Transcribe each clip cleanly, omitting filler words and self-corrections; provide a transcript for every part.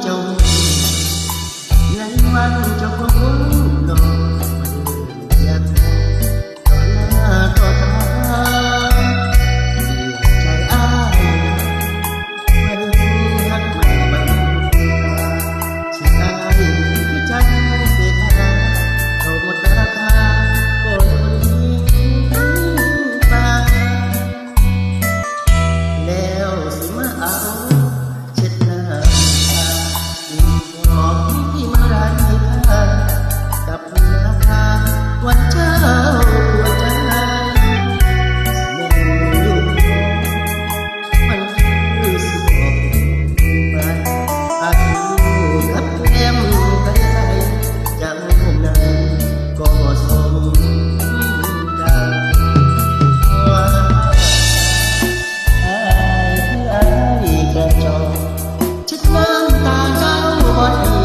เจ้าในวันเจ้าคงลงอยากต่อหน้าต่อตาใจอ้ายมันรักมันบังสิได้ที่ใจเสียทางเขาหมดราคาก็โดนทิ้งไปแล้วสิมาเอากับราคาวันเจ้าหัวใจมันอยู่มันคือสุขมันอาจอยู่กับแก้มใครๆจังนั้นก็สมดังว่าอายกระจอกเช็ดน้ำตาเจ้าบ่ดี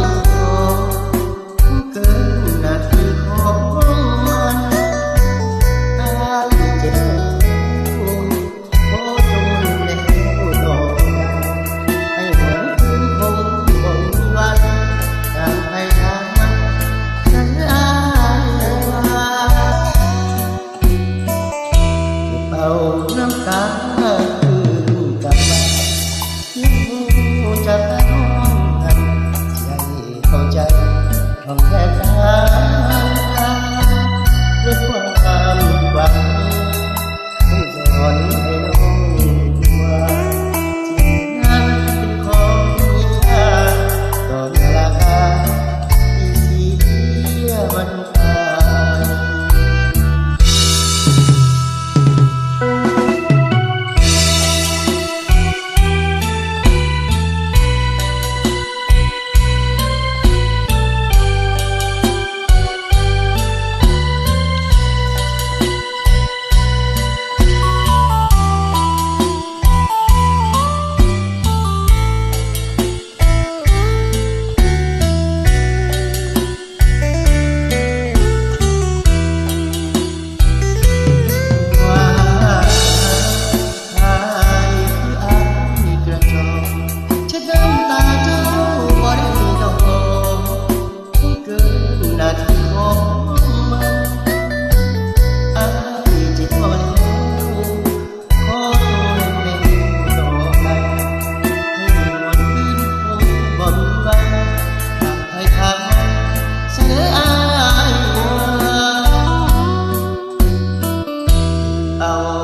น้ำตาคืนกลับมาจะร้องไห้ใจเข้าใจต้องแก้ตาด้วยความหวังให้สอนให้น้องว่าสิ่งนั้นเป็นของมีค่าต่อราคาที่เสียวันตายเอา